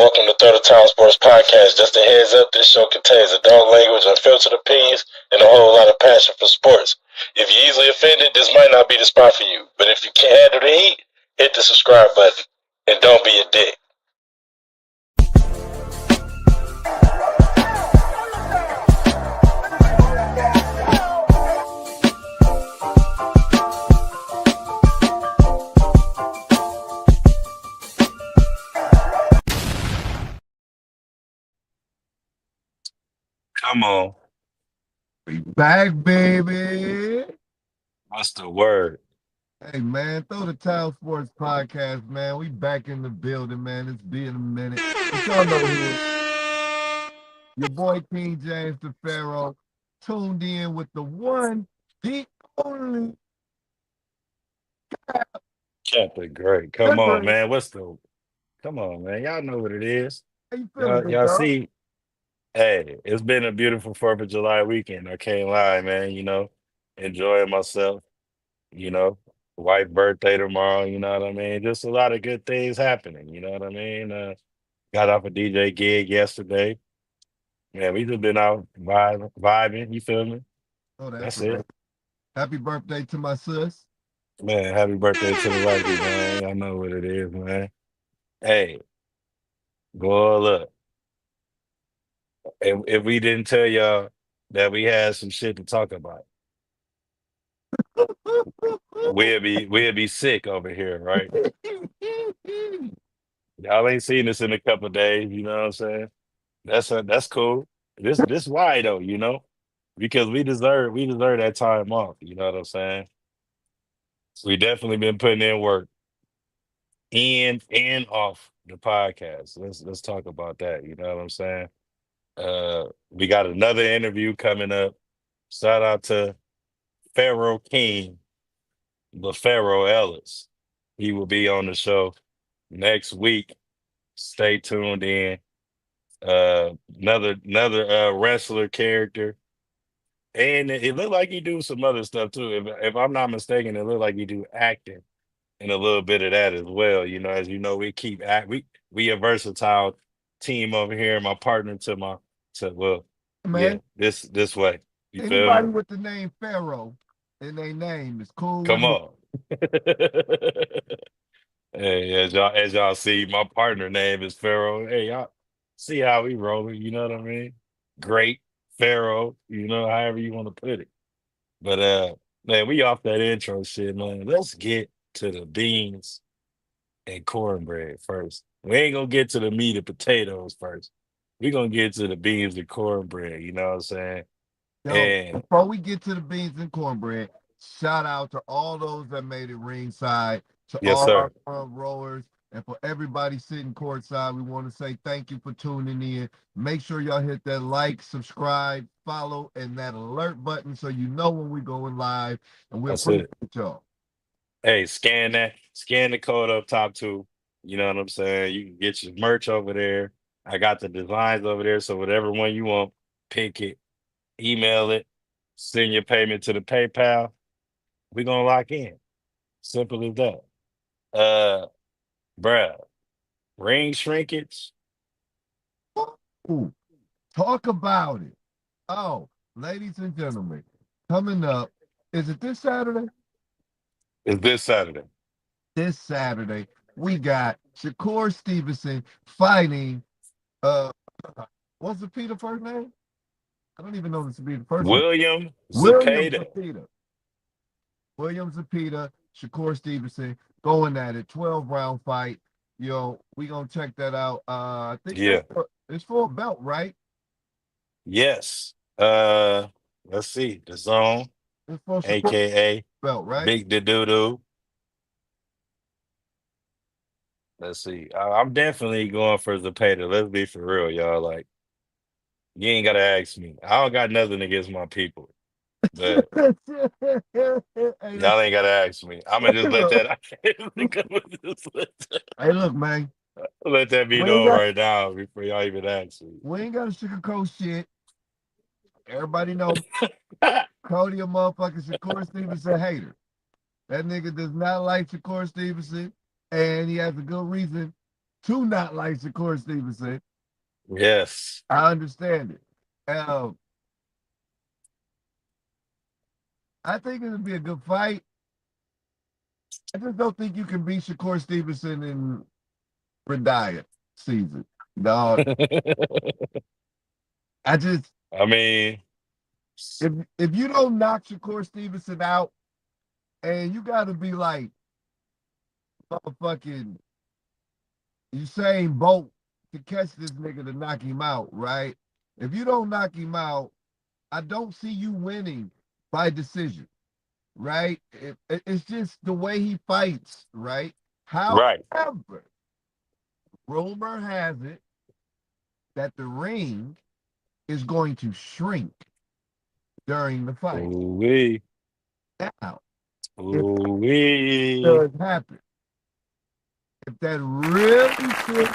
welcome to Third Time Sports Podcast. Just a heads up, this show contains adult language, unfiltered opinions, and a whole lot of passion for sports. If you're easily offended, this might not be the spot for you. But if you can't handle the heat, hit the subscribe button. And don't be a dick. Come on. We back, baby. What's the word? Hey, man, throw the Town Sports Podcast, man. We back in the building, man. It's been a minute. But y'all know who your boy King James the Pharaoh tuned in with the one, the only. Captain Great. Come on, man. Come on, man. Y'all know what it is. How you feeling, Y'all, big y'all dog? see, hey, it's been a beautiful 4th of July weekend. I can't lie, man. Enjoying myself, you know. Wife birthday tomorrow, you know what I mean? Just a lot of good things happening, you know what I mean? Got off a DJ gig yesterday. Man, we just been out vibing, you feel me? Oh, that's That's right. it. Happy birthday to my sis. Man, happy birthday to the wifey, man. Y'all know what it is, man. Hey, boy, look. If we didn't tell y'all that we had some shit to talk about, we'd be sick over here, right? Y'all ain't seen us in a couple of days, you know what I'm saying? That's cool. This why though, because we deserve that time off, you know what I'm saying? We definitely been putting in work in and off the podcast. Let's talk about that, you know what I'm saying? We got another interview coming up. Shout out to Pharaoh King, the Pharaoh Ellis. He will be on the show next week. Stay tuned in. Another wrestler character, and it looked like he do some other stuff too. If I'm not mistaken, it looked like he do acting and a little bit of that as well. You know, as you know, we a versatile team over here. My partner yeah, Man, this way. You feel anybody me? with the name Pharaoh in their name is cool with Come me. on. Hey, as y'all see, my partner name is Pharaoh. Hey, y'all see how we rolling, you know what I mean? Great Pharaoh, however you want to put it. But man, we off that intro shit, man. Let's get to the beans and cornbread first. We ain't gonna get to the meat and potatoes first. We gonna get to the beans and cornbread, you know what I'm saying? Yo, And before we get to the beans and cornbread, shout out to all those that made it ringside, to yes, all our sir. front rowers, and for everybody sitting courtside. We want to say thank you for tuning in. Make sure y'all hit that like, subscribe, follow, and that alert button so you know when we going live. And we That's appreciate it. y'all. Hey, scan the code up top too. You know what I'm saying? You can get your merch over there. I got the designs over there. So whatever one you want, pick it, email it, send your payment to the PayPal. We're gonna lock in. Simple as that. Uh bruh, ring shrinkage. Ooh, talk about it. Oh, ladies and gentlemen, coming up, is it this Saturday? Is this Saturday. This Saturday, we got Shakur Stevenson fighting uh what's Zepeda first name? I don't even know the Zepeda first name. William William Zepeda. Zepeda. William Zepeda, Shakur Stevenson going at it, 12-round fight. Yo, we gonna check that out. I think Yeah. it's for a belt, right? Yes. Let's see. The zone, It's for Shakur aka belt, right? Big the Doo. Let's see. I'm definitely going for Zepeda. Let's be for real, y'all. Like, you ain't gotta ask me. I don't got nothing against my people, but Hey, y'all ain't gotta ask me. I'm gonna just let look, that. I'ma just hey, look, man. let that be We ain't known got right now before y'all even ask me. we ain't got to sugarcoat shit. Everybody know Cody a motherfucking Shakur Stevenson hater. That nigga does not like Shakur Stevenson, and he has a good reason to not like Shakur Stevenson. Yes. I understand it. I think it'll be a good fight. I just don't think you can beat Shakur Stevenson in Rediet season. Dog. I just I mean, if you don't knock Shakur Stevenson out, and you got to be like motherfucking Usain Bolt to catch this nigga to knock him out, right? If you don't knock him out, I don't see you winning by decision, right? It's just the way he fights, right? right. However, rumor has it that the ring is going to shrink during the fight. Ooh-wee. Now, if that Ooh-wee. does happen, if that really should,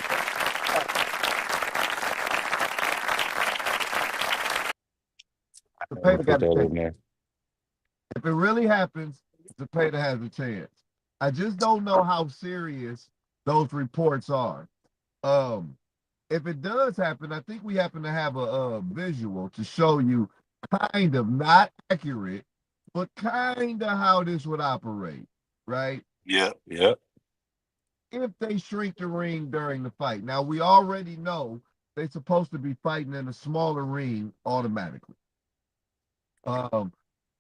the Let me paper put got a that chance. in there. If it really happens, Zepeda has a chance. I just don't know how serious those reports are. Um, if it does happen, I think we happen to have a visual to show you kind of not accurate, but kind of how this would operate, right? Yeah, yeah. If they shrink the ring during the fight. Now we already know they're supposed to be fighting in a smaller ring automatically. Um,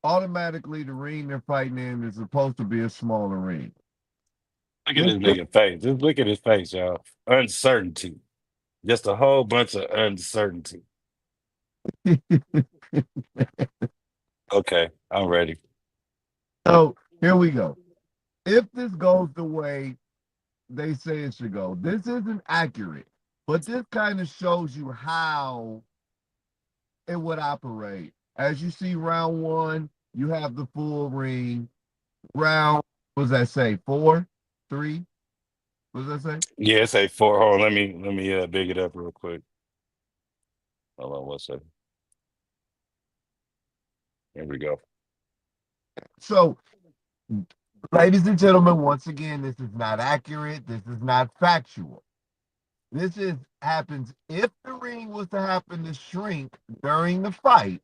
automatically the ring they're fighting in is supposed to be a smaller ring. Look at This this nigga face. Just look at his face, y'all. Uncertainty. Just a whole bunch of uncertainty. Okay, I'm ready. So here we go. If this goes the way they say it should go, this isn't accurate, but this kind of shows you how it would operate. As you see, round one, you have the full ring. Round, what does that say? Four, three? What does that say? Yeah, it's a four. Hold on, let me big it up real quick. Hold on one second. Here we go. So, ladies and gentlemen, once again, this is not accurate. This is not factual. This is happens if the ring was to happen to shrink during the fight.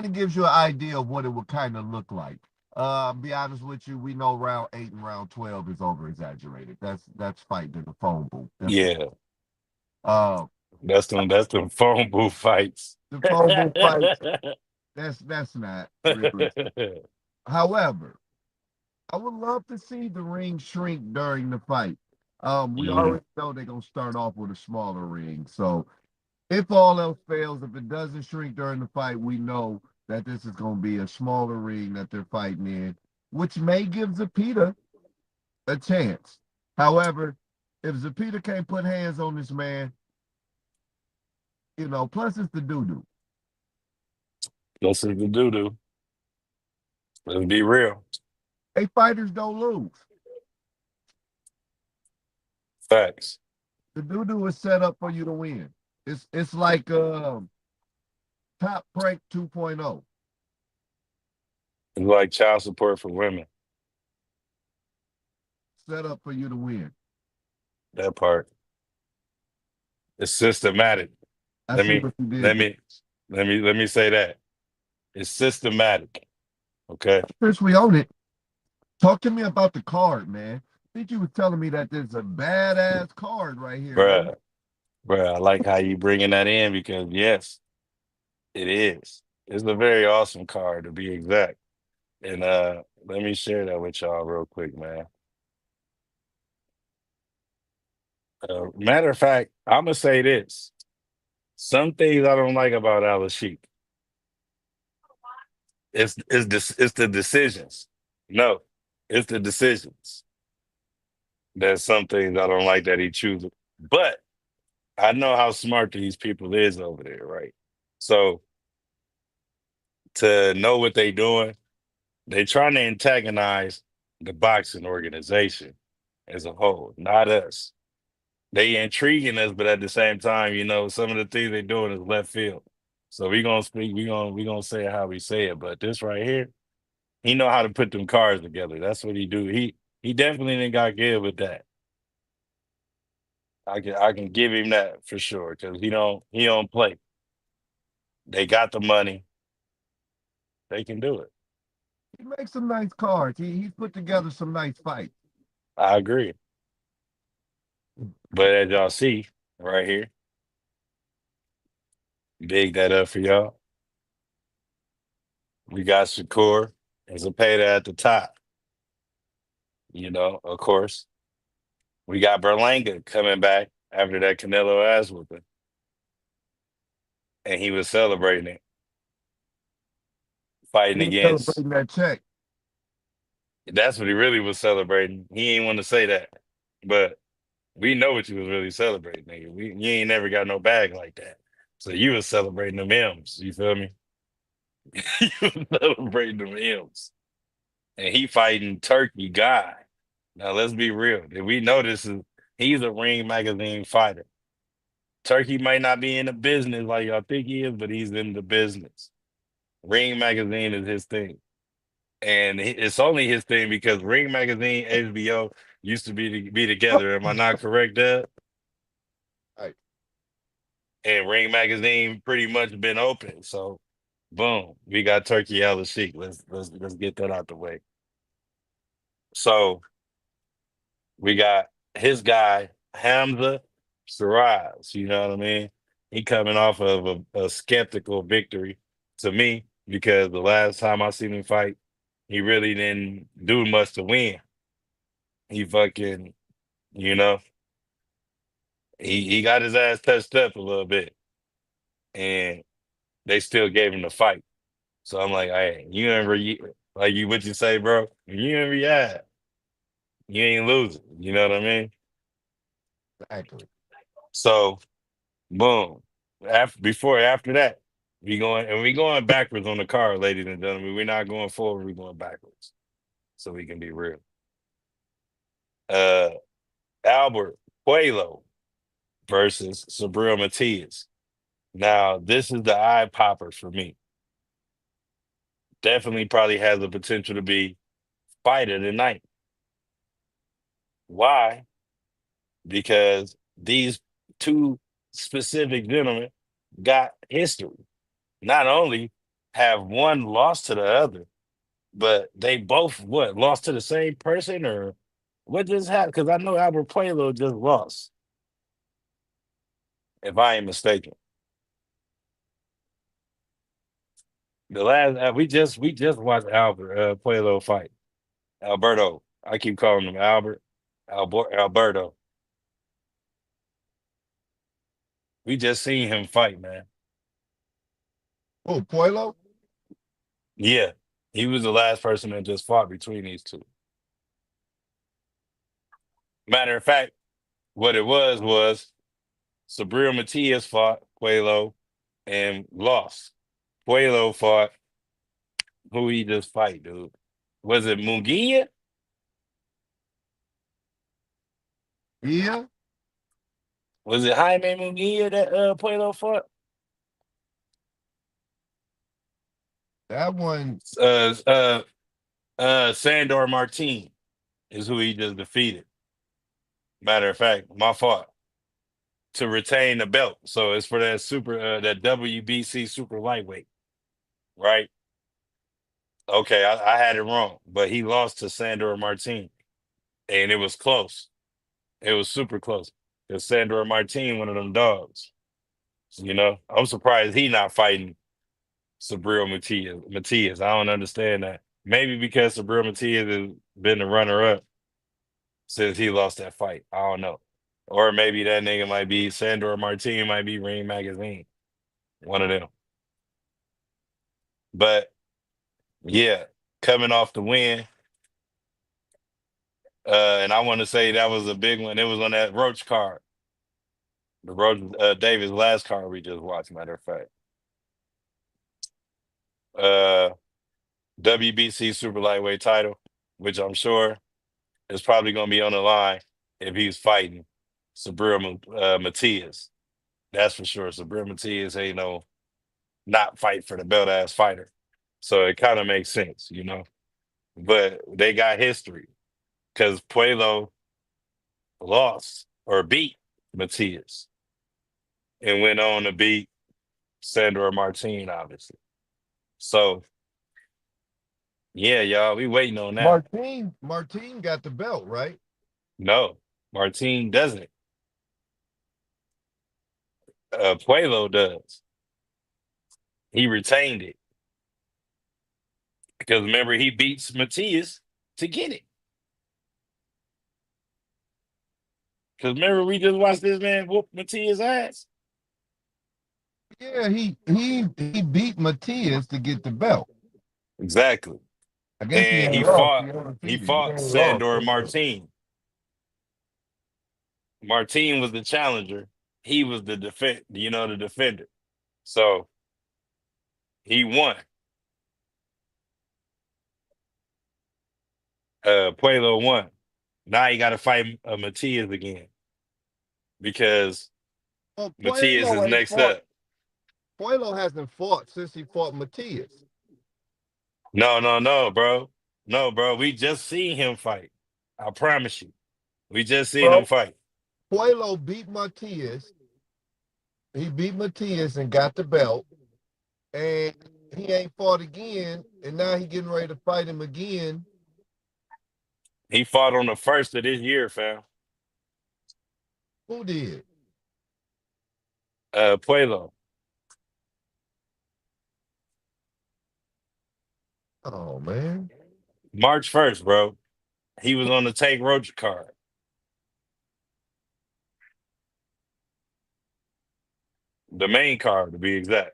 It gives you an idea of what it would kind of look like. I'll be honest with you, we know round 8 and round 12 is over exaggerated. That's fighting in the phone booth. Yeah, Uh, that's them phone booth fights. the phone booth fight, that's not really. However, I would love to see the ring shrink during the fight. We Mhm. already know they're gonna start off with a smaller ring. So if all else fails, if it doesn't shrink during the fight, we know that this is gonna be a smaller ring that they're fighting in, which may give Zepeda a chance. However, if Zepeda can't put hands on this man, plus it's the doo-doo. This is the doo doo. Let's be real. Hey, fighters don't lose. Facts. The doo-doo is set up for you to win. It's like Top Prank 2.0. It's like child support for women. Set up for you to win. That part. It's systematic. I Let see me what you let did there. me let me say that. It's systematic. Okay. Since we own it, talk to me about the card, man. I think you was telling me that there's a badass card right here, man. Bruh. Bruh, I like how you bringing that in because yes, it is. It's a very awesome card to be exact. And let me share that with y'all real quick, man. Matter of fact, I'm gonna say this. Some things I don't like about Alice Sheik. It's the decisions. No, it's the decisions. There's some things I don't like that he chooses. But I know how smart these people is over there, right? So to know what they doing, they trying to antagonize the boxing organization as a whole, not us. They intriguing us, but at the same time, some of the things they doing is left field. So we gonna speak, we gonna say it how we say it. But this right here, he know how to put them cards together. That's what he do. He definitely didn't got good with that. I can give him that for sure because he don't play. They got the money. They can do it. He makes some nice cards. He's put together some nice fights. I agree. But as y'all see right here, big that up for y'all. We got Shakur and Zepeda at the top. Of course. We got Berlanga coming back after that Canelo ass whooping, and he was celebrating it, fighting He was against. celebrating that check. That's what he really was celebrating. He ain't want to say that, but we know what you was really celebrating, nigga. You ain't never got no bag like that, so you was celebrating them M's. You feel me? You was celebrating them M's, and he fighting Turkey guy. Now let's be real. Did we know he's a Ring Magazine fighter? Turkey might not be in the business like y'all think he is, but he's in the business. Ring Magazine is his thing. And it's only his thing because Ring Magazine, HBO used to be together. Am I not correct, Dad? Right. And Ring Magazine pretty much been open. So boom, we got Turkey Al Sheik. Let's get that out the way. So we got his guy, Hamza Shiraz, you know what I mean? He coming off of a skeptical victory to me because the last time I seen him fight, he really didn't do much to win. He fucking, you know, he got his ass touched up a little bit and they still gave him the fight. So I'm like, hey, like you what you say, bro? You ain't react. You ain't losing. You know what I mean? Exactly. So boom. After that, we going backwards on the car, ladies and gentlemen. We're not going forward, we're going backwards. So we can be real. Uh Albert Puelo versus Sabril Matias. Now, this is the eye popper for me. Definitely probably has the potential to be fight of the night. Why? Because these two specific gentlemen got history. Not only have one lost to the other, but they both lost to the same person or what just happened? Because I know Albert Puelo just lost, if I ain't mistaken. The last we just watched Albert Puelo fight. Alberto. I keep calling him Alberto. We just seen him fight, man. Oh, Poilo? Yeah. He was the last person that just fought between these two. Matter of fact, what it was Sabril Matias fought Puelo and lost. Puelo fought who he just fight, dude. Was it Munguia? Yeah. Was it Jaime Munguia that Puelo fought? That one, Uh, Sandor Martin is who he just defeated. Matter of fact, my fault. To retain the belt. So it's for that WBC super lightweight, right? Okay, I had it wrong, but he lost to Sandor Martin, and it was close. It was super close. Because Sandor Martin, one of them dogs. I'm surprised he not fighting Sabril Matias. I don't understand that. Maybe because Sabril Matias has been the runner up since he lost that fight. I don't know. Or maybe that nigga might be Sandor Martin, might be Ring Magazine. One of them. But yeah, coming off the win. And I want to say that was a big one. It was on that Roach card. The Roach Davis last card we just watched, matter of fact. Uh WBC super lightweight title, which I'm sure is probably gonna be on the line if he's fighting Sabril Matias. That's for sure. Sabril Matias ain't no not fight for the belt ass fighter. So it kind of makes sense. But they got history because Puelo lost or beat Matias and went on to beat Sandor Martin, obviously. So yeah, y'all, we waiting on that. Martin got the belt, right? No, Martin doesn't. Puelo does. He retained it because remember he beats Matias to get it. Because remember we just watched this man whoop Matias' ass. Yeah, he beat Matias to get the belt. Exactly. I guess he And ain't he lost. fought. He He undefeated. He fought ain't lost. Sandor Martin. Martin was the challenger. He was the the defender. So he won. Puelo won. Now he got to fight Matias again because Well, Matias is next up. Puelo hasn't fought since he fought Matias. No, no, no, bro. No, bro. We just seen him fight. I promise you. We just seen him Bro, fight. Puelo beat Matias. He beat Matias and got the belt. And he ain't fought again. And now he getting ready to fight him again. He fought on the first of this year, fam. Who did? Puelo. Oh, man. March 1st, bro. He was on the Tank Roach card. The main card, to be exact.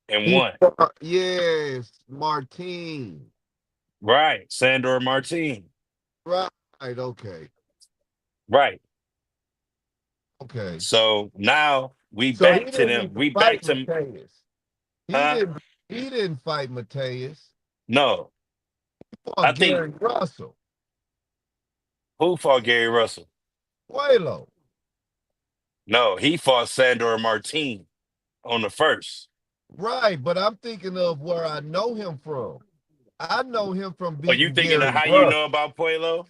And won. Yes, Martin. Right. Sandor Martin. Right. Okay. Right. Okay. So now we So he back to didn't them. even We back fight to Mateus. He huh? didn't. He didn't fight Mateus. No. He I fought think Gary Russell. who fought Gary Russell? Puelo. No, he fought Sandor Martin on the first. Right, but I'm thinking of where I know him from. I know him from Are you beating thinking of Gary how you Russell. know about Puelo?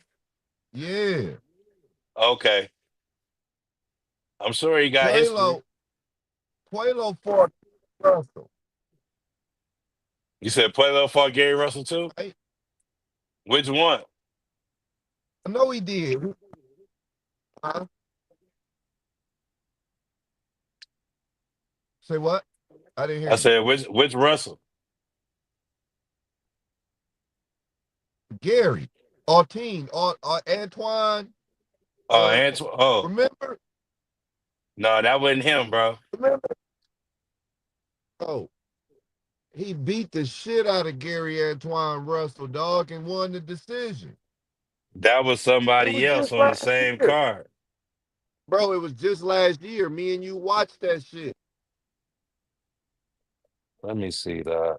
Yeah. Okay. I'm sure he got history. Puelo. Puelo fought Russell. You said Puelo fought Gary Russell too? Right? Which one? I know he did. Huh? Say what? I didn't hear I you. said which Russell? Gary. Artine. Antoine. Antoine. Oh, Remember? no, that wasn't him, bro. Remember? Oh. He beat the shit out of Gary Antoine Russell, dog, and won the decision. That was It was somebody else just on the last same year. card. Bro, it was just last year. Me and you watched that shit. Let me see that.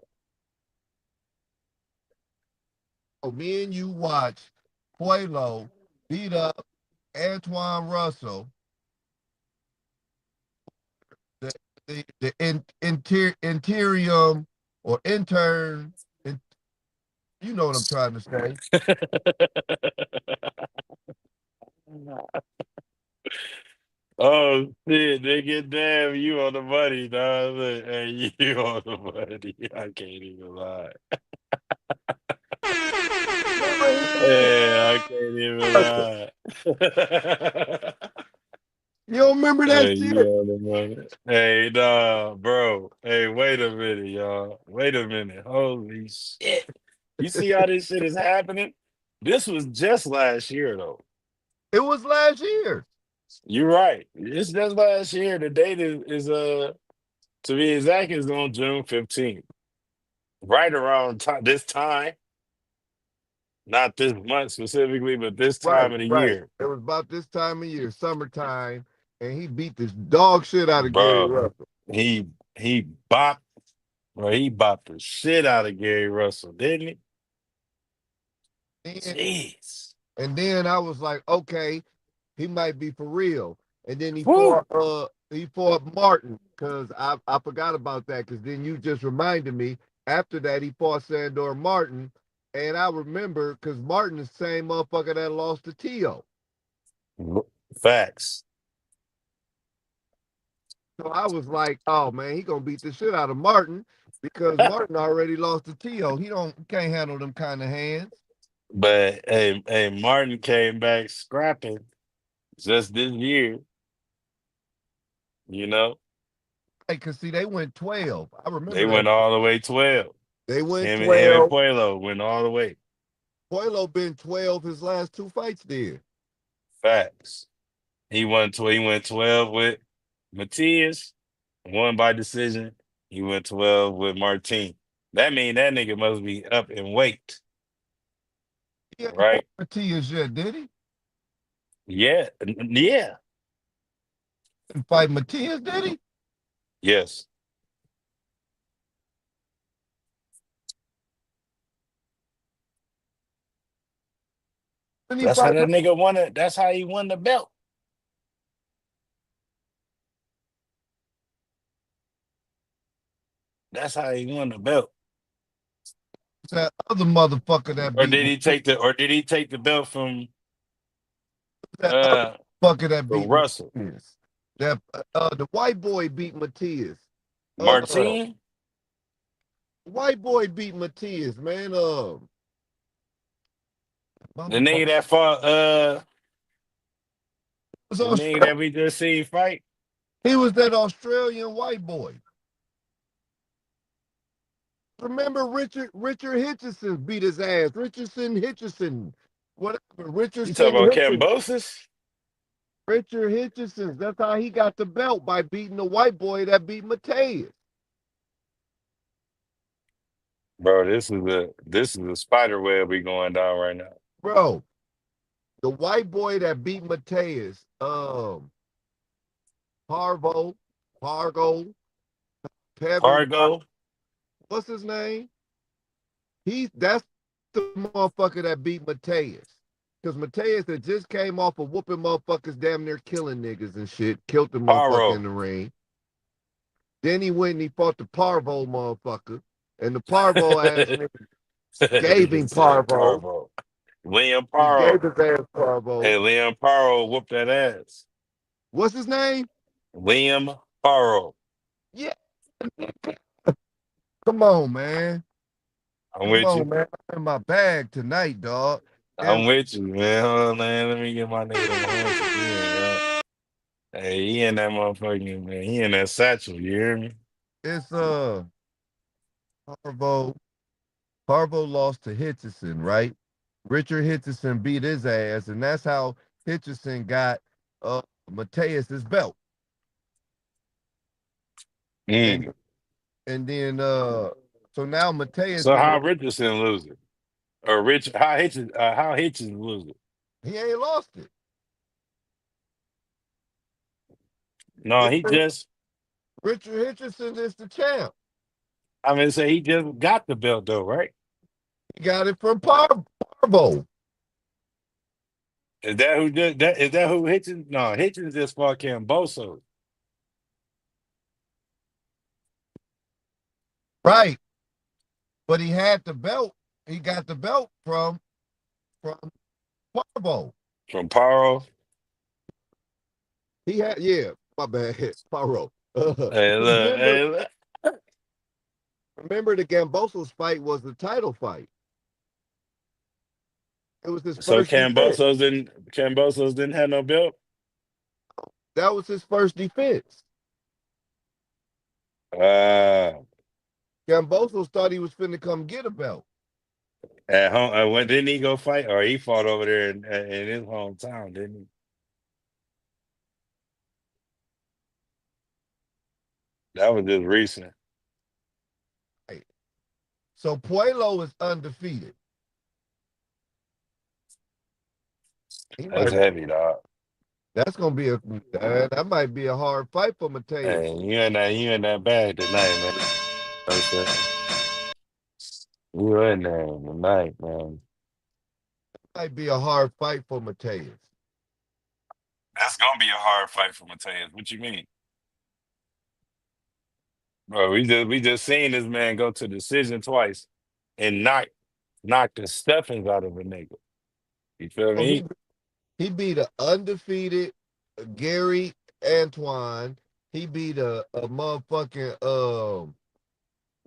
Oh, me and you watched Puelo beat up Antoine Russell, the interium or intern. You know what I'm trying to say. Oh shit, nigga, damn, you on the money, dog. Look, hey, you on the money. I can't even lie. Yeah, I can't even lie. You don't remember Hey, that you shit? on the money. Hey, nah, bro. Hey, wait a minute, y'all. Wait a minute. Holy shit. You see how this shit is happening? This was just last year, though. It was last year. You're right. It's just last year. The date is to be exact, is on June 15th. Right around this time. Not this month specifically, but this Right, time of the right. year. It was about this time of year, summertime, and he beat this dog shit out of Gary Bro, Russell. he bopped, bro, he bopped the shit out of Gary Russell, didn't he? And, Jeez. and then I was like, okay, he might be for real. And then Woo. he fought Martin because I forgot about that because then you just reminded me. After that, he fought Sandor Martin, and I remember because Martin is the same motherfucker that lost to Tio. Facts. So I was like, oh man, he gonna beat the shit out of Martin because Martin already lost to Tio. He can't handle them kind of hands. But hey, Martin came back scrapping just this year. You know, Hey, cause see, they went 12. I they remember that. went all the way 12. They went Him and 12. Puelo went all the way. Coelho been 12 his last two fights there. Facts. He went 12 with Matias, won by decision. He went 12 with Martin. That mean that nigga must be up in weight, He ain't fought right? Matias yet, did he? Yeah. Yeah. Didn't fight Matias, did he? Yes. Didn't he That's how fight? that nigga won it. That's how he won the belt. That's how he won the belt. That other motherfucker that Or beat did he take the belt that other uh motherfucker that from beat Russell? Matias. That the white boy beat Matias. Uh, Martin? white boy beat Matias, man. The Motherfucker nigga that fought was the nigga that we just seen fight? he was that Australian white boy. Remember Richard Hitchison beat his ass. Hitchison, whatever. You talking Richardson about Hitchison. Cambosis? Richard Hitchison. That's how he got the belt by beating the white boy that beat Mateus. Bro, this is a spider web we going down right now. Bro, the white boy that beat Mateus, Harvo, Hargo, Pevin, Cargo? what's his name? That's the motherfucker that beat Mateus. Because Mateus had just came off of whooping motherfuckers, damn near killing niggas and shit, killed the motherfucker in Paro. the ring. Then he went and he fought the Parvo motherfucker. And the Parvo ass nigga gave Nigga him said Parvo. Parvo. Liam He gave Paro. his ass Parvo. Hey, Liam Paro whooped that ass. What's his name? Liam Paro. Yeah. Come on, man. I'm Come with on, you. man. I'm in my bag tonight, dog. And I'm with you, man. Hold on, man. Let me get my nigga them horns again, yo. Hey, he in that motherfucking, man. He in that satchel, you hear me? it's Parvo. Parvo lost to Hitchison, right? Richard Hitchison beat his ass, and that's how Hitchison got Mateus's belt. Mm. And then so now Mateus So want how Richardson lose it? Or how Hitches lose it? he ain't lost it. No, he Richard, just Richard Hitchison is the champ. I mean say he just got the belt though, right? He got it from Parvo. Is that who Hitchens? No, Hitchens just fought Camboso. Right. But he had the belt. He got the belt from Parvo. From Paro. He had, yeah, my bad, Parvo. Hey, look, remember, hey, look. remember the Gambosos fight was the title fight. It was his So first defense. Cambosos didn't have no belt? That was his first defense. Uh Gambosos thought he was finna come get a belt. at home when didn't he go fight? Or he fought over there in his hometown, didn't he? That was just recent. Right. So Puelo is undefeated. He That's might. heavy, dog. That's gonna be that might be a hard fight for Mateus. Hey, you in that bag tonight, man. I'm saying. You in there tonight, man. Might be a hard fight for Mateus. That's gonna be a hard fight for Mateus. What you mean? Bro, we just seen this man go to decision twice and knock the stuffings out of a nigga. You feel So me? he beat an undefeated Gary Antoine. He beat a motherfucking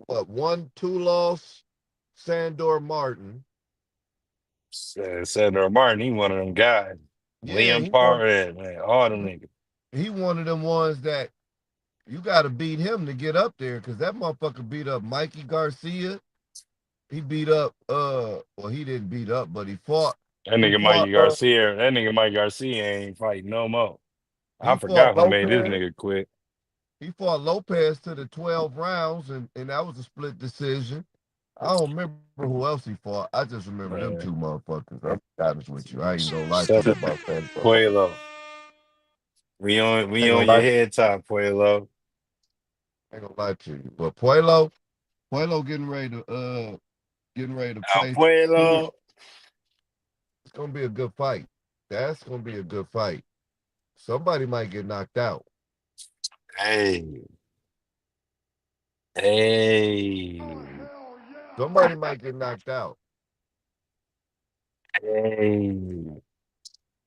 what 1-2 loss Sandor Martin. Senator Martin, he one of them guys. Yeah, Liam Parr, man, all them niggas. he one of them ones that you got to beat him to get up there because that motherfucker beat up Mikey Garcia. He beat up well he didn't beat up but he fought That he nigga fought Mikey Garcia, that nigga Mike Garcia ain't fighting no more. I he fought forgot who made this Lopez. nigga quit. He fought Lopez to the 12 rounds and that was a split decision. I don't remember who else he fought. I just remember them two Man, motherfuckers. I'm honest with you. I ain't gonna lie to shut you up, about that. Puelo. I We ain't gonna on your lie. head top, Puelo. I ain't gonna lie to you. But Puelo getting ready to Al face. Puelo. It's gonna be a good fight. That's gonna be a good fight. Somebody might get knocked out. Hey, hey, Somebody might get knocked out. hey.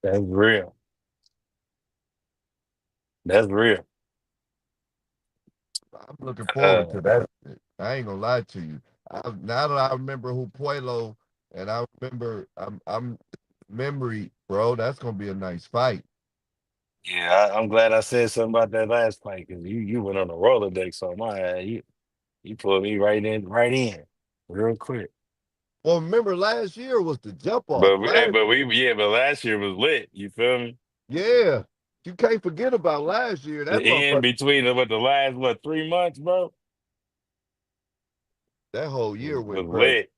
That's real. That's real. I'm looking forward Uh, to that. I ain't gonna lie to you. Now that I remember who Puelo and I remember I'm memory, bro. That's gonna be a nice fight. yeah, I'm glad I said something about that last fight because you went on a Rolodex on my ass. You pulled me right in, real quick. Well, remember last year was the jump off. But last year was lit. You feel me? Yeah, you can't forget about last year. The That end motherfucker, between the last 3 months, bro, that whole year was went crazy. lit.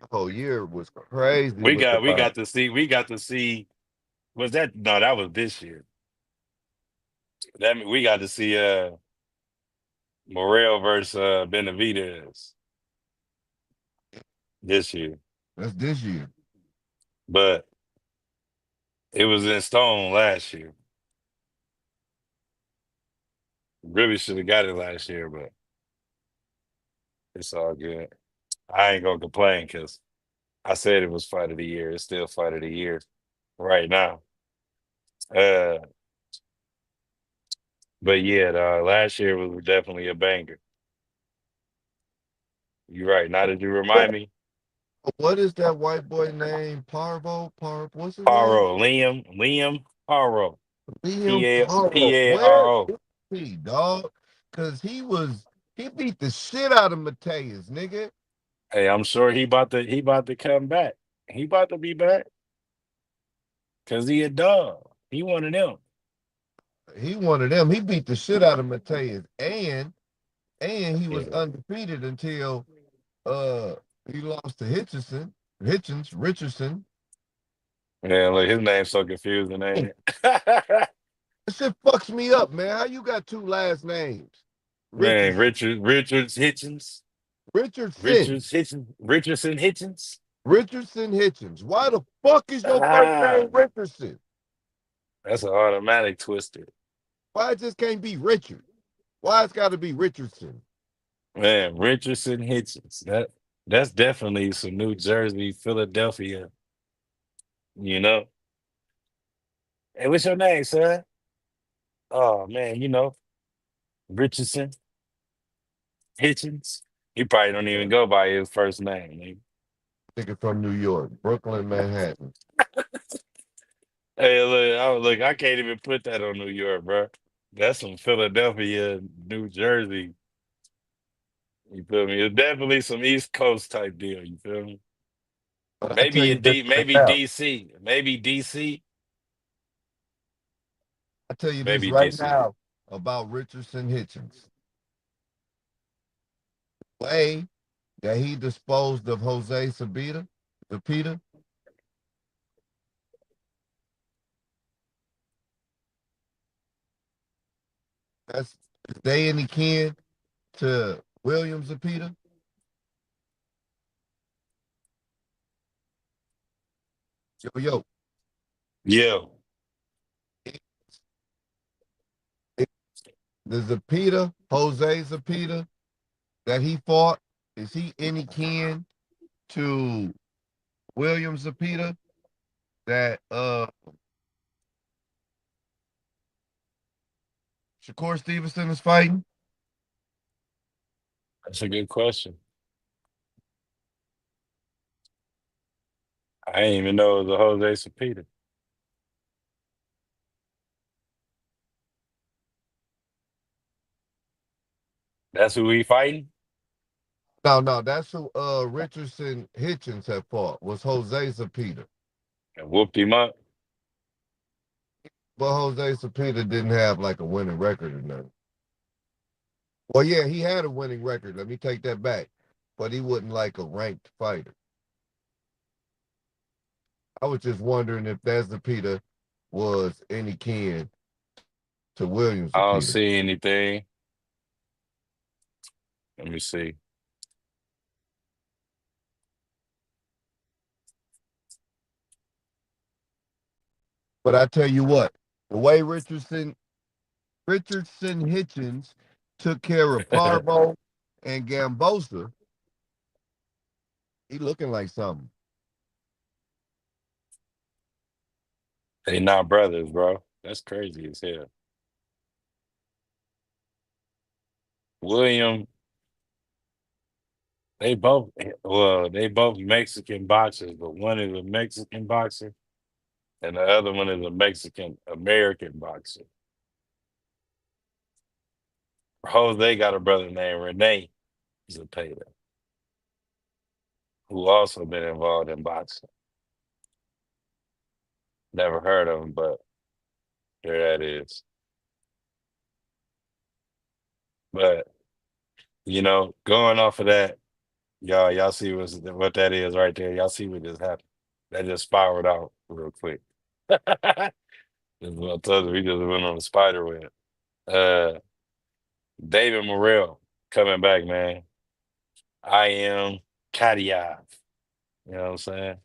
The whole year was crazy We with the got we fight. got to see was that no, that was this year. That we got to see Morel versus Benavidez this year. That's this year. But it was in stone last year. Really should have got it last year, but it's all good. I ain't gonna complain because I said it was fight of the year. It's still fight of the year right now. Uh, but yeah, last year was definitely a banger. You're right. Now that you remind me, What is that white boy name? What's his name? Liam Paro, Liam Paro. Where Paro. is he, dog? Cause he beat the shit out of Mateus, nigga. Hey, I'm sure he about to come back. He about to be back because he a dog. He one of them. He one of them. He beat the shit out of Mateus, and he was Yeah. undefeated until uh he lost to Richardson. Man, look, his name's so confusing, ain't That it? shit fucks me up, man. How you got two last names? Man, Richardson. Richardson. Richardson Hitchens. Richardson Hitchens. Why the fuck is your first Ah, name Richardson? that's an automatic twister. Why it just can't be Richard? Why it's got to be Richardson? Man, Richardson Hitchens. That's definitely some New Jersey, Philadelphia, you know. Hey, what's your name, son? Oh man, Richardson Hitchens. He probably don't even go by his first name. Nigga from New York, Brooklyn, Manhattan. Hey, look, I can't even put that on New York, bro. That's some Philadelphia, New Jersey. You feel me? It's definitely some East Coast type deal. You feel me? But I tell you this right Maybe now. DC, maybe DC, I tell you this maybe right DC. now about Richardson Hitchens. Way that he disposed of Jose Zepeda, that's is they any kin to William Zepeda. Yo, yo, Yeah, the Jose Zepeda that he fought, is he any kin to William Zepeda that Shakur Stevenson is fighting. That's a good question. I didn't even know it was a Jose Zepeda. That's who he fighting? No, that's who Richardson Hitchens had fought, was Jose Zepeda. And whooped him up. But Jose Zepeda didn't have like a winning record or nothing. Well, yeah, he had a winning record. Let me take that back. But he wasn't like a ranked fighter. I was just wondering if that Zepeda was any kin to William I don't Zepeda. see anything. Let me see. But I tell you what, the way Richardson Hitchens took care of Parvo and Gambosa, he looking like something. They not brothers, bro. That's crazy as hell. William, they both they both Mexican boxers, but one is a Mexican boxer and the other one is a Mexican American boxer. Jose got a brother named Rene Zepeda, who also been involved in boxing. Never heard of him, but there that is. But going off of that, y'all see what that is right there. Y'all see what just happened. That just spiraled out real quick. That's what I told you. We just went on a spider web. Uh, David Morrell coming back, man. I am Kadiav. You know what I'm saying?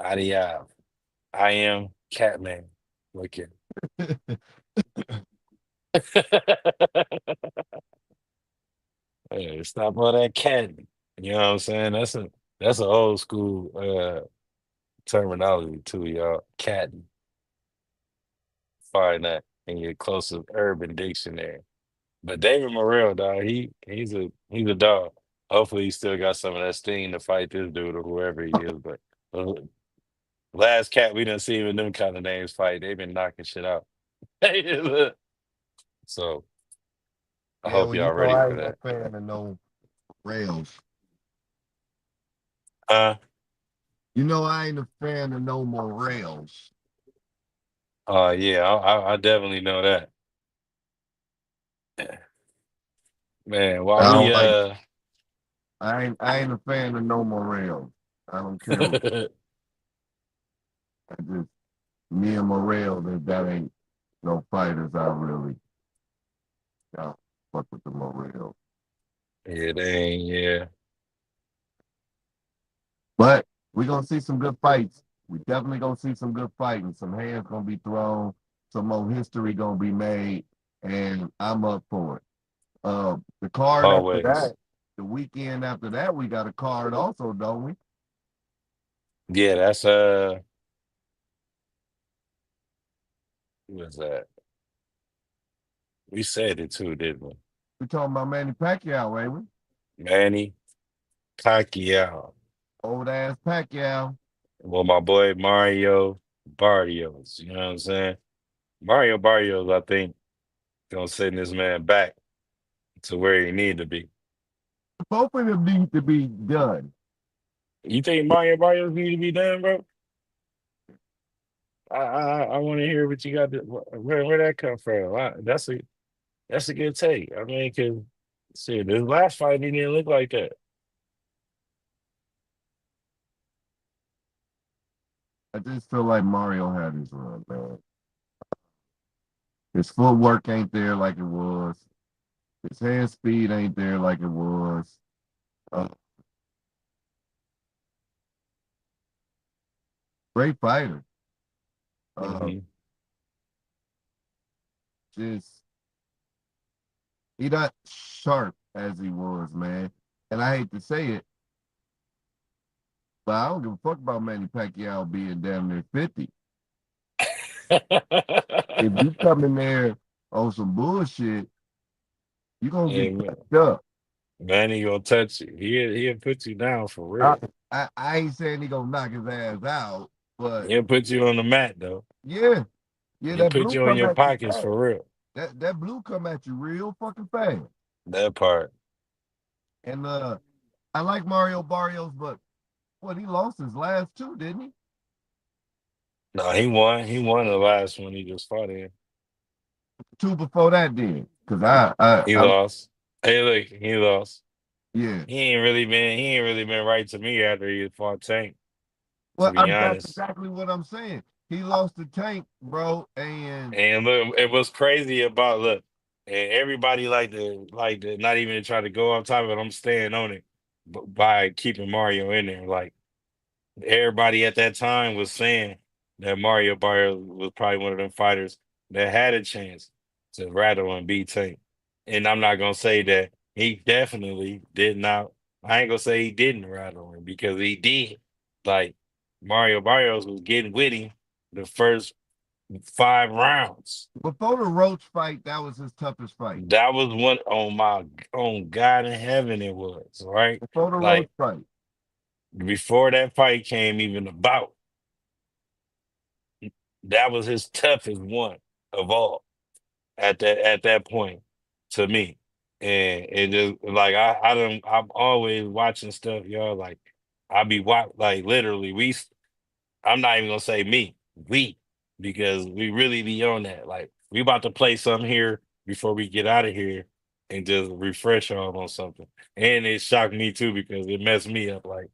Adiav. I am Catman. Look at. Hey, stop all that catting. You know what I'm saying? That's an old school terminology too, y'all. Catting. Find that in your closest urban dictionary. But David Morrell, dog, he's a dog. Hopefully, he still got some of that sting to fight this dude or whoever he is. But uh, last cat we didn't see even them kind of names fight. They've been knocking shit out. So I Yeah, hope well, you y'all know ready I for ain't no that. fan of no rails. Uh You know I ain't a fan of no more rails. yeah, I definitely know that. Man, while I we don't like. I ain't a fan of no more rails. I don't care. I just me and Morel, that ain't no fighters. I really don't fuck with the Morel. Yeah, they ain't, yeah. But we gonna see some good fights. We definitely gonna see some good fighting. Some hands gonna be thrown. Some more history gonna be made, and I'm up for it. The card after Always. that, the weekend after that, we got a card also, don't we? Yeah, that's who was that? We said it too, didn't we? We talking about Manny Pacquiao, ain't we? Manny Pacquiao. Old ass Pacquiao. Well, my boy Mario Barrios. You know what I'm saying? Mario Barrios, I think, gonna send this man back to where he need to be. Both of them need to be done. You think Mario Barrios need to be done, bro? I want to hear what you got. Where that come from? That's a good take. I mean, cause see, this last fight he didn't look like that. I just feel like Mario had his run, man. His footwork ain't there like it was. His hand speed ain't there like it was. Uh, Great fighter. Uh, Hmm. just he not sharp as he was, man. And I hate to say it, but I don't give a fuck about Manny Pacquiao being damn near 50. If you come in there on some bullshit, you gonna get Hey, man, fucked up. man, he gonna touch you. He'll put you down for I, real. I ain't saying he gonna knock his ass out, but He'll put you on the mat though. yeah, yeah, He'll that put blue you on come your at you pockets fast. for real. That blue come at you real fucking fast. That part. And I like Mario Barrios, but what he lost his last two, didn't he? No, he won. He won the last one he just fought in. Two before that, then. Cause He lost. Hey, look, he lost. yeah. He ain't really been right to me after he fought Tank, to Well, be that's honest. exactly what I'm saying. He lost the tank, bro, and And look, it was crazy about look, and everybody like to not even try to go on top of it. I'm staying on it, but by keeping Mario in there, like everybody at that time was saying that Mario Barrio was probably one of them fighters that had a chance to rattle and beat Tank. And I'm not gonna say that he definitely did not. I ain't gonna say he didn't rattle him because he did. Like Mario Barrios was getting with him the first 5 rounds. before the Roach fight, that was his toughest fight. That was one on my on God in heaven it was, right? Before the Roach Like fight. before that fight came even about, that was his toughest one of all at that point to me. And it just like I'm always watching stuff, y'all. Like I be like literally I'm not even gonna say me, we, because we really be on that. Like we about to play something here before we get out of here and just refresh y'all on something. And it shocked me too because it messed me up. Like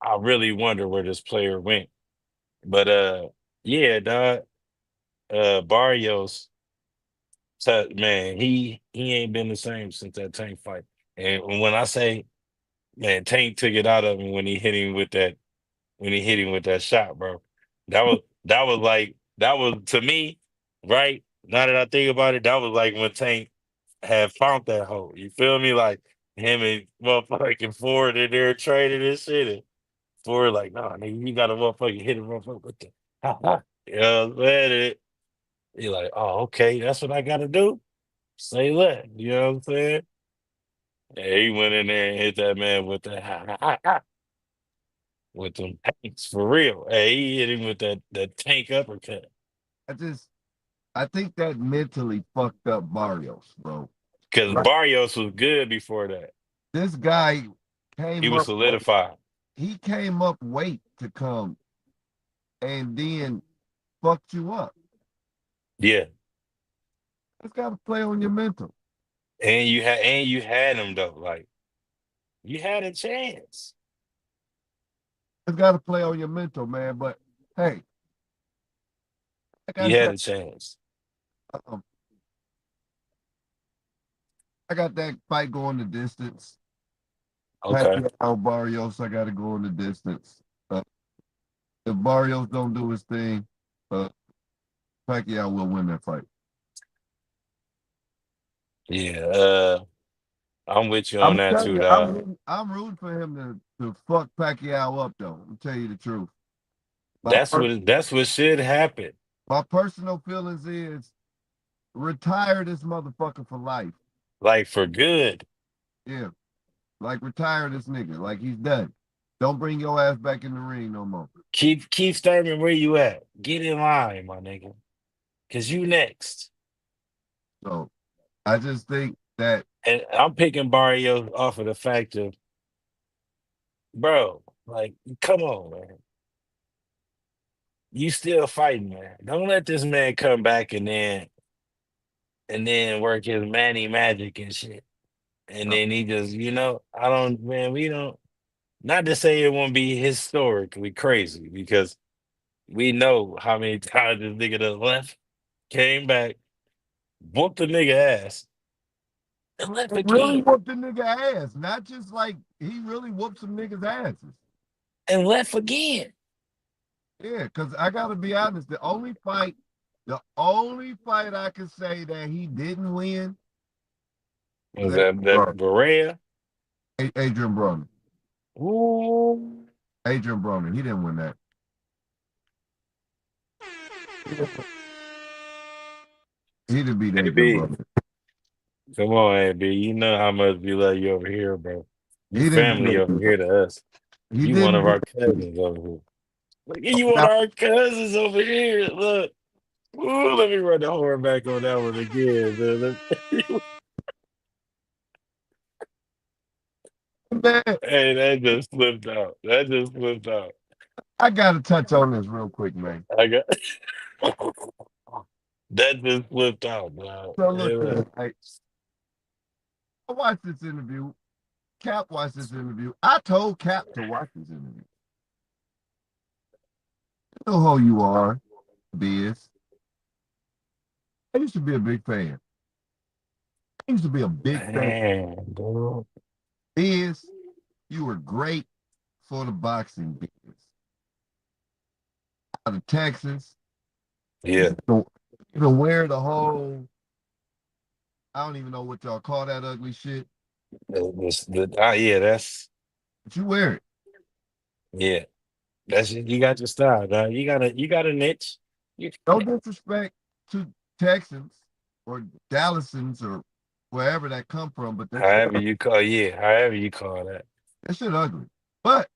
I really wonder where this player went. But yeah, dog, Barrios, man, he ain't been the same since that Tank fight. And when I say man, Tank took it out of him when he hit him with that shot, bro. That was to me, right? Now that I think about it, that was like when Tank had found that hole. You feel me? Like him and motherfucking Ford in there trading and shit. And Ford like, nah, nigga, you gotta motherfucking hit him motherfucker with the ha ha. You know what I'm saying? He like, oh, okay, that's what I gotta do. Say what? You know what I'm saying? And he went in there and hit that man with the ha ha ha ha with them tanks for real. Hey, he hit him with that tank uppercut. I just I think that mentally fucked up Barrios, bro. Because Right. Barrios was good before that. This guy He came was up weight. solidified. He came up weight to come and then fucked you up. Yeah. It's gotta play on your mental. And you had him though. Like you had a chance. It's gotta play on your mental, man. But hey, like I You had said, a chance. um, I got that fight going the distance. Okay. Pacquiao Barrios, I gotta go in the distance. If Barrios don't do his thing, uh, Pacquiao will win that fight. Yeah. I'm with you on I'm that telling too, you, dog. I'm rooting for him to fuck Pacquiao up though. I'm tell you the truth. My That's what should happen. my personal feelings is retire this motherfucker for life. Like for good. Yeah, like retire this nigga. Like he's done. Don't bring your ass back in the ring no more. Keep Sturman where you at. Get in line, my nigga. Cause you next. So I just think that And I'm picking Barrios off of the fact of, bro, like, come on, man. You still fighting, man. Don't let this man come back and then work his Manny magic and shit. And uh, then he just, I don't, man, we don't, not to say it won't be historically crazy because we know how many times this nigga done left, came back, whooped the nigga ass, and left he really again, whooped the nigga ass. Not just like he really whooped some niggas asses. and left again. Yeah, because I gotta be honest, the only fight I can say that he didn't win Was was that Berea? Adrian Broner. Ooh. Adrian Broner. He didn't win that. He to be that good AB, brother. come on, AB. You know how much we love you over here, bro. You He didn't do family that over good. here to us. He You one didn't of do our cousins over here. Look, you one now. of our cousins over here. Look. Ooh, let me run the horn back on that one again. Man. Man, Hey, that just slipped out. That just slipped out. I gotta touch on this real quick, man. I got that just slipped out, bro. So Hey, look, look. man, I watched this interview. Cap watched this interview. I told Cap to watch this interview. You know who you are, Biz. I used to be a big fan. I used to be a big fan. Man, bro. Biz, you were great for the boxing biz. Out of Texas, Yeah. you don't wear the whole, I don't even know what y'all call that ugly shit, Yeah, but you wear it. yeah. That's you got your style, dog. You got a niche. You No disrespect to Texans or Dallasans or wherever that come from, but however you call that. that shit ugly. But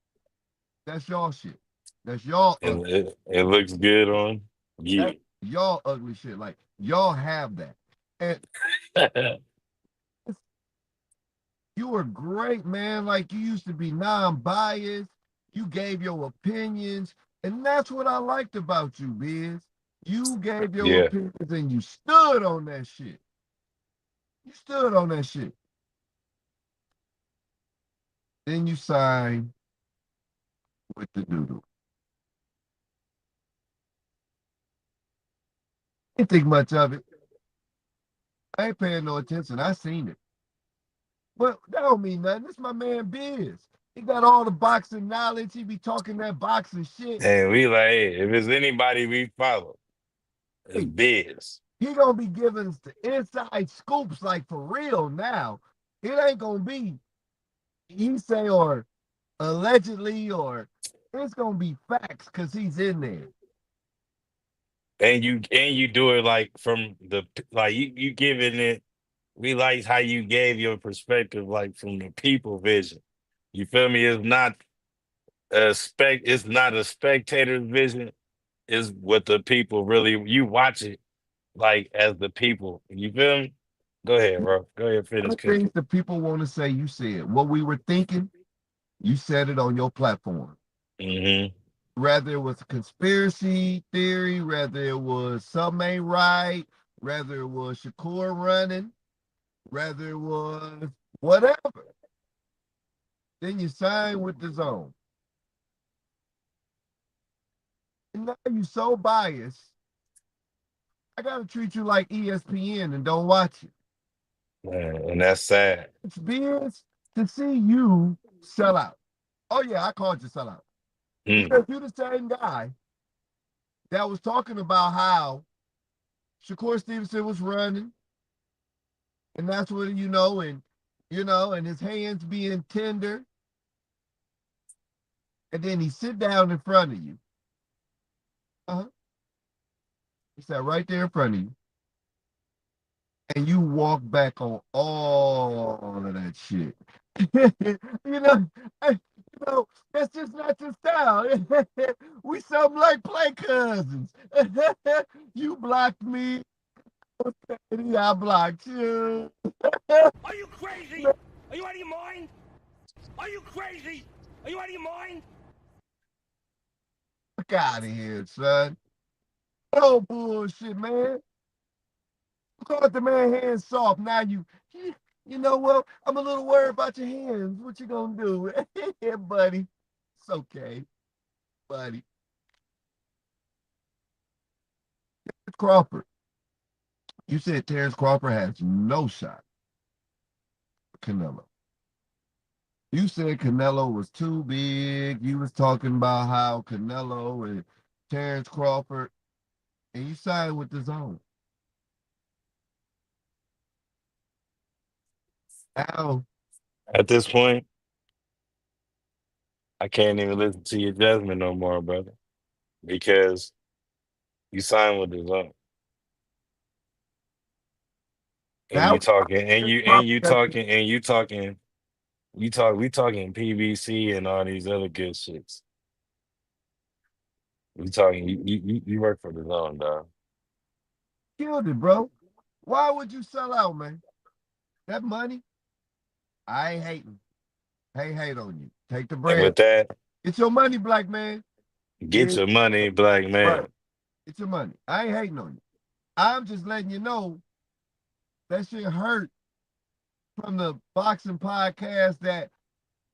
that's y'all shit. That's y'all It, ugly. it looks good on That's you. y'all ugly shit. Like y'all have that. And you were great, man. Like you used to be non-biased. You gave your opinions. And that's what I liked about you, Biz. You gave your Yeah. opinions and you stood on that shit. You stood on that shit. Then you signed with the doodle. Didn't think much of it. I ain't paying no attention. I seen it. But that don't mean nothing. This my man Biz. He got all the boxing knowledge. He be talking that boxing shit. And we like, hey, if it's anybody we follow, it's Hey, Biz. he gonna be giving us the inside scoops like for real now. It ain't gonna be he say or allegedly or it's gonna be facts because he's in there. And you do it like from the like you giving it. We like how you gave your perspective, like from the people vision. You feel me? It's not a spectator's vision. It's what the people really. You watch it like as the people. You feel me? Go ahead, bro. Go ahead, finish Other things cooking. that people want to say, you said. What we were thinking, you said it on your platform. Hmm. Whether it was a conspiracy theory, whether it was something ain't right, whether it was Shakur running, whether it was whatever. Then you sign with the zone. And now you so biased, I gotta treat you like ESPN and don't watch it. And that's sad. It's biz to see you sell out. Oh yeah, I called you sell out. Mm. Because you're the same guy that was talking about how Shakur Stevenson was running, and that's what and his hands being tender, and then he sit down in front of you. Uh-huh. He sat right there in front of you, and you walk back on all of that shit. you know, that's just not your style. We something like play cousins. You blocked me, I blocked you. Are you crazy? Are you out of your mind? Are you crazy? Are you out of your mind? Fuck out of here, son. No bullshit, man. Caught the man hands soft. Now you know what? I'm a little worried about your hands. What you gonna do? Yeah, buddy. It's okay, buddy. Crawford. You said Terrence Crawford has no shot for Canelo. You said Canelo was too big. You was talking about how Canelo and Terrence Crawford, and you signed with the zone. Now, At this point, I can't even listen to your judgment no more, brother, because you signed with the zone. And Now you talking, and it's you my and you perspective. talking, and you talking, we talking PBC and all these other good shits. We talking, you work for the zone, dog. Killed it, bro. Why would you sell out, man? That money, I ain't hating. Hey, hate on you. Take the And bread. with that, It's your money, black man. get Get your money, black right. man. It's your money. I ain't hating on you. I'm just letting you know that shit hurt from the boxing podcast that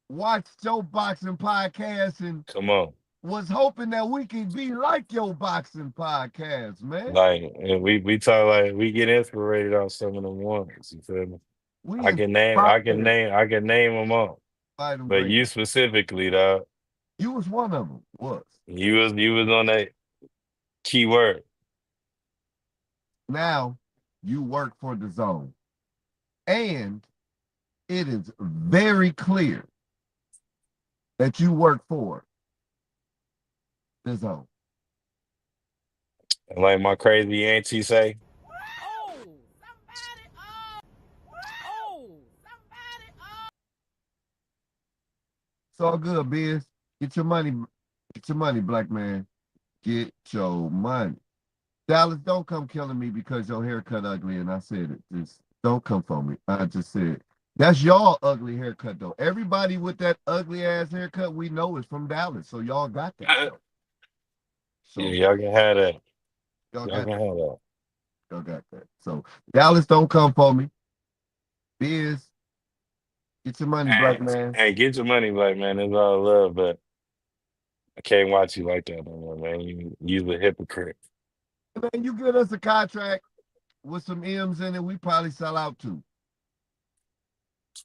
watched your boxing podcast and Come on. was hoping that we could be like your boxing podcast, man. Like, and we talk like we get inspired off some of them ones. You feel me? We inspired I can name them all. by them But great. you specifically, dog, You was one of them. Was. you was on that key word. Now you work for the zone. And it is very clear that you work for the zone. And like my crazy auntie say, Oh! Somebody! Oh! Somebody! It's all good, Biz. Get your money. Get your money, black man. Get your money. Dallas, don't come killing me because your haircut ugly, and I said it. Just don't come for me. I just said that's y'all ugly haircut though. Everybody with that ugly ass haircut we know is from Dallas, so y'all got that yeah, though. So y'all can have that. y'all Y'all got can have that. y'all got that. So Dallas, don't come for me. Biz, get your money, black man. Hey, get your money, black man. It's all love, but I can't watch you like that no more, man. You a hypocrite. Man, you get us a contract with some M's in it, we probably sell out too.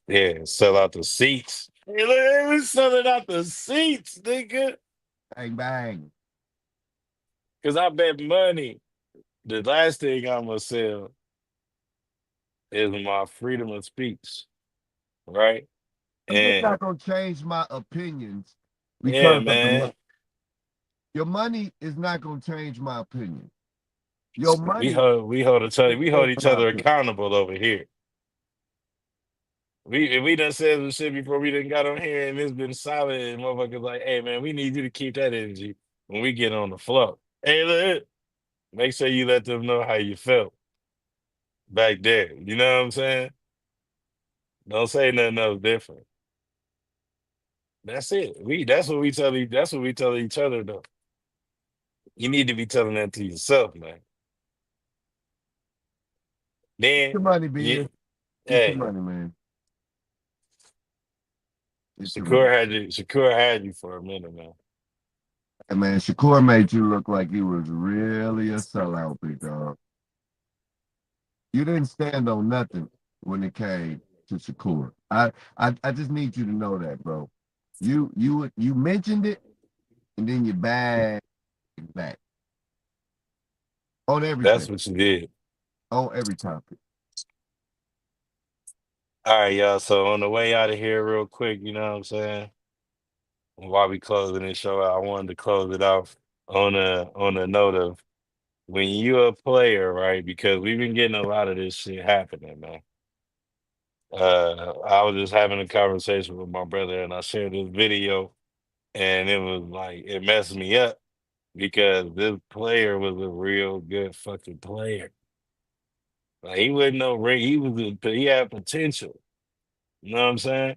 Yeah, sell out the seats. Hey, look, we selling out the seats, nigga. Bang bang. Cause I bet money. The last thing I'm gonna sell is my freedom of speech, right? It's And not gonna change my opinions yeah, because of the man, money. Your money is not gonna change my opinion. Your money will we hold change each my other opinion. accountable over here. We done said some shit before we done got on here and it's been solid and motherfuckers like, hey man, we need you to keep that energy when we get on the floor. Hey, look, make sure you let them know how you felt back there. You know what I'm saying? Don't say nothing else different. That's it. That's what we tell each other though. You need to be telling that to yourself, man. Get Then your money, you Biz. Get your hey, money, man. Get your money. Shakur had you for a minute, man. Hey, man, Shakur made you look like you was really a sellout, big dog. You didn't stand on nothing when it came to Shakur. I just need you to know that, bro. You mentioned it and then you back back on everything, That's what you did. on every topic. All right, y'all. So on the way out of here, real quick, you know what I'm saying? While we closing this show out, I wanted to close it off on a note of when you're a player, right? Because we've been getting a lot of this shit happening, man. I was just having a conversation with my brother and I shared this video and it was like it messed me up because this player was a real good fucking player. Like he wasn't no ring, he had potential. You know what I'm saying?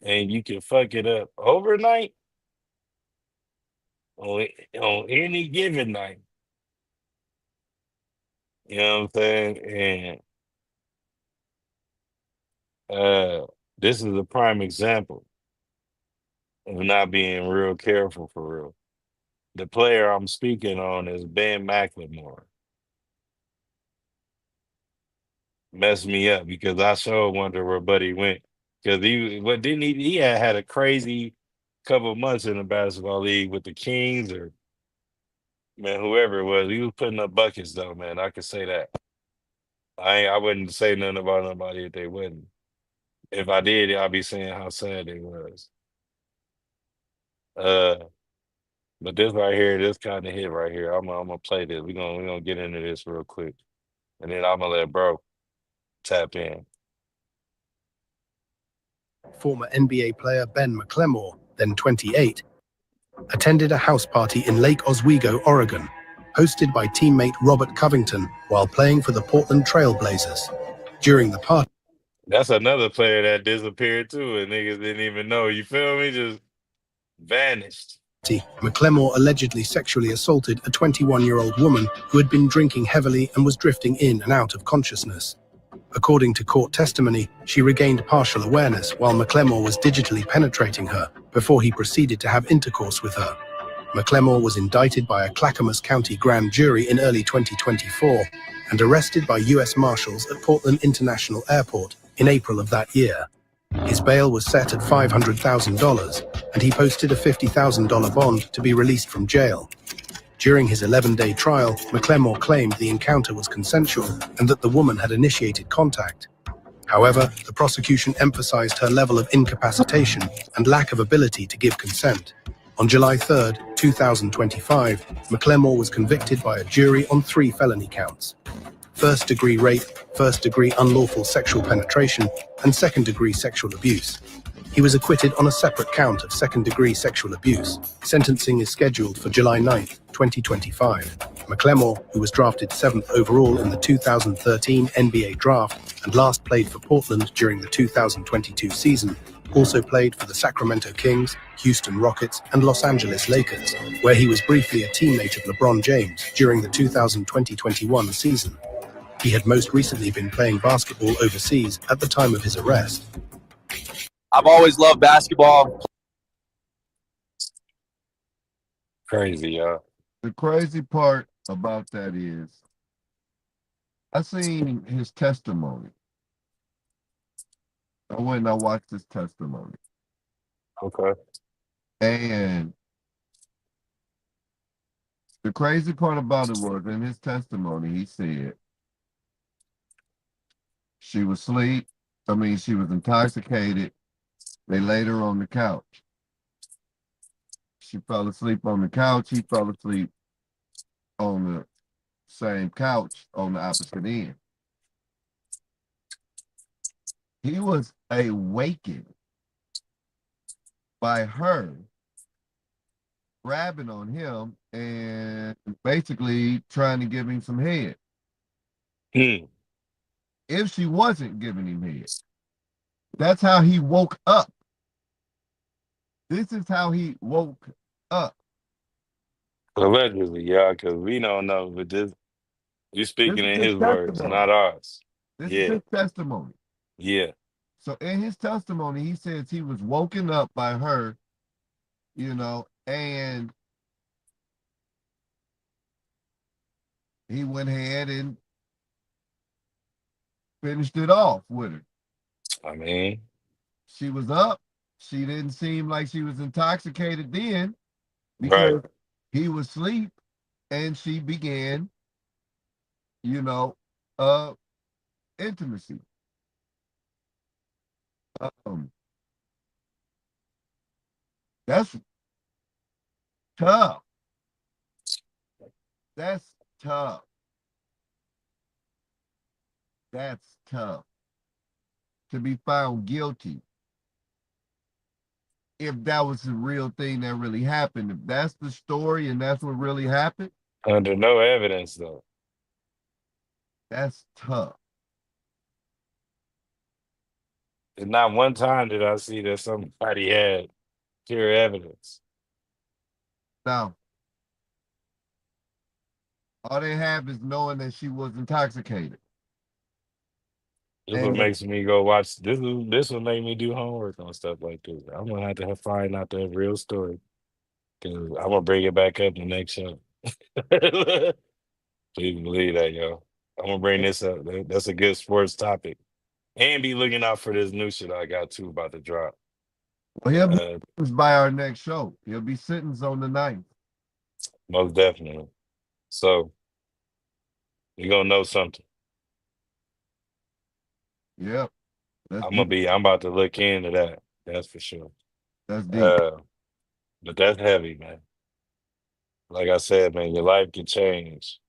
And you can fuck it up overnight on any given night. You know what I'm saying? And this is a prime example of not being real careful for real. The player I'm speaking on is Ben McLemore. Messed me up because I sure wonder where Buddy went. Because what didn't he had a crazy couple of months in the basketball league with the Kings or man, whoever it was. He was putting up buckets though, man. I could say that. I wouldn't say nothing about nobody if they wouldn't. If I did, I'd be saying how sad they was. Uh, but this right here, this kind of hit right here. I'm gonna play this. We gonna get into this real quick, and then I'm gonna let bro. tap in. Former NBA player Ben McLemore, then 28, attended a house party in Lake Oswego, Oregon, hosted by teammate Robert Covington while playing for the Portland Trail Blazers. During the party, That's another player that disappeared too, and niggas didn't even know. You feel me? Just vanished. McLemore allegedly sexually assaulted a 21-year-old woman who had been drinking heavily and was drifting in and out of consciousness. According to court testimony, she regained partial awareness while McLemore was digitally penetrating her before he proceeded to have intercourse with her. McLemore was indicted by a Clackamas County grand jury in early 2024 and arrested by U.S. Marshals at Portland International Airport in April of that year. His bail was set at $500,000, and he posted a $50,000 bond to be released from jail. During his 11-day trial, McLemore claimed the encounter was consensual and that the woman had initiated contact. However, the prosecution emphasized her level of incapacitation and lack of ability to give consent. On July 3, 2025, McLemore was convicted by a jury on 3 felony counts: first-degree rape, first-degree unlawful sexual penetration, and second-degree sexual abuse. He was acquitted on a separate count of second-degree sexual abuse. Sentencing is scheduled for July 9, 2025. McLemore, who was drafted 7th overall in the 2013 NBA draft and last played for Portland during the 2022 season, also played for the Sacramento Kings, Houston Rockets, and Los Angeles Lakers, where he was briefly a teammate of LeBron James during the 2020-21 season. He had most recently been playing basketball overseas at the time of his arrest. I've always loved basketball. Crazy, y'all. The crazy part about that is, I seen his testimony. I went and I watched his testimony. Okay. And the crazy part about it was, in his testimony, he said she was asleep. She was intoxicated. They laid her on the couch. She fell asleep on the couch. He fell asleep on the same couch on the opposite end. He was awakened by her grabbing on him and basically trying to give him some head. If she wasn't giving him head, that's how he woke up. This is how he woke up. Allegedly, yeah, because we don't know, but you're speaking in his words, not ours. This is his testimony. Yeah. So in his testimony, he says he was woken up by her, and he went ahead and finished it off with her. She was up. She didn't seem like she was intoxicated then because he was asleep, and she began, intimacy. That's tough. That's tough. That's tough. To be found guilty. If that was the real thing that really happened, if that's the story and that's what really happened. Under no evidence, though. That's tough. And not one time did I see that somebody had clear evidence. Now, all they have is knowing that she was intoxicated. This what makes me go watch. This will make me do homework on stuff like this. I'm gonna have to find out the real story because I'm gonna bring it back up in the next show. Please believe that, yo. I'm gonna bring this up. That's a good sports topic, and be looking out for this new shit I got too about to drop. Well, he'll be sentenced by our next show. He'll be sentenced on the 9th. Most definitely. So you're gonna know something. Yep. I'm about to look into that. That's for sure. That's deep. But that's heavy, man. Like I said, man, your life can change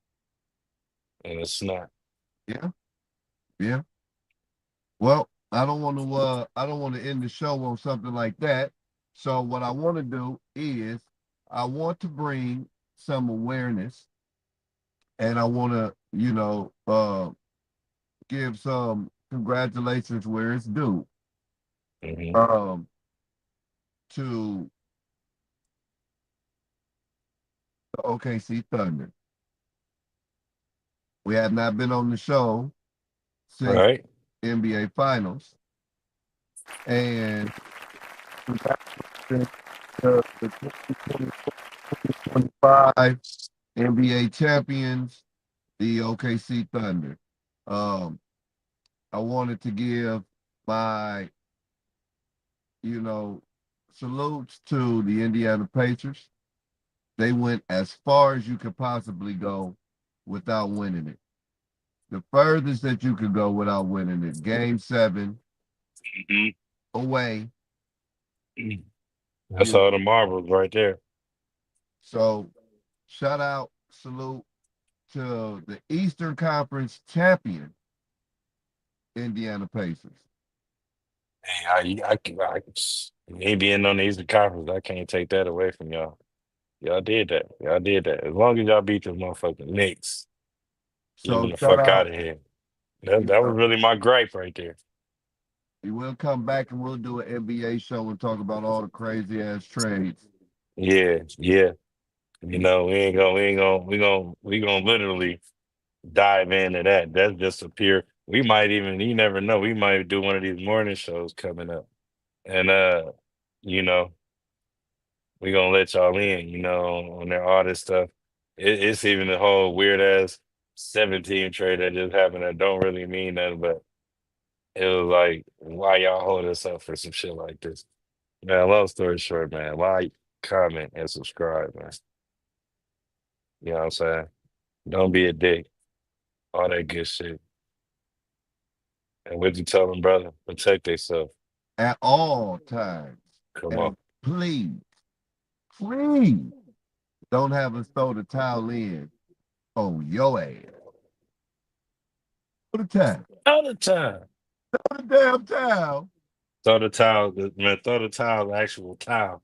in a snap. Yeah. Yeah. Well, I don't want to end the show on something like that. So what I want to do is I want to bring some awareness, and I want to, give some congratulations where it's due. Hmm. Um, to the OKC Thunder. We have not been on the show since Right. NBA Finals, and the 2025 NBA champions, the OKC Thunder. Um, I wanted to give my, you know, salutes to the Indiana Pacers. They went as far as you could possibly go without winning it. The furthest that you could go without winning it. Game 7 Hmm. away. That's You know, all the marbles right there. so shout out, salute to the Eastern Conference champion, Indiana Pacers. Hey, me being on the Eastern Conference, I can't take that away from y'all. Y'all did that. Y'all did that. As long as y'all beat this motherfucking Knicks, getting So the shout fuck out out, of here. you That was know, really my gripe right there. we will come back and we'll do an NBA show and talk about all the crazy ass trades. Yeah, yeah. We gonna literally dive into that. That's just a pure. We might even, you never know. We might do one of these morning shows coming up, and you know, we gonna let y'all in, on there all this stuff. It's even the whole weird ass 17 trade that just happened that don't really mean nothing, but it was like, why y'all hold us up for some shit like this? Man, long story short, man, like, comment, and subscribe, man. You know what I'm saying? Don't be a dick. All that good shit. And what you tell them, brother? Protect yourself. At all times. Come on. And please don't have us throw the towel in on your ass. Throw the towel. All the time. Throw the damn towel. Throw the towel, man. Throw the towel, the actual towel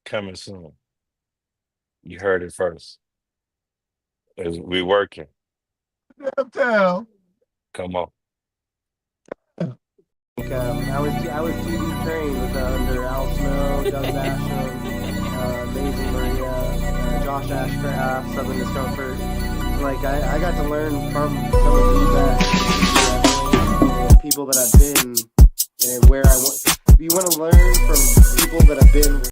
coming soon. You heard it first. As we working. Damn towel. Come on. I was TV trained with under Al Snow, Doug Basham, Amazing Maria, Josh Ashcraft, Southern Discomfort. Like I got to learn from some of these and people that I've been and where I want. You want to learn from people that have been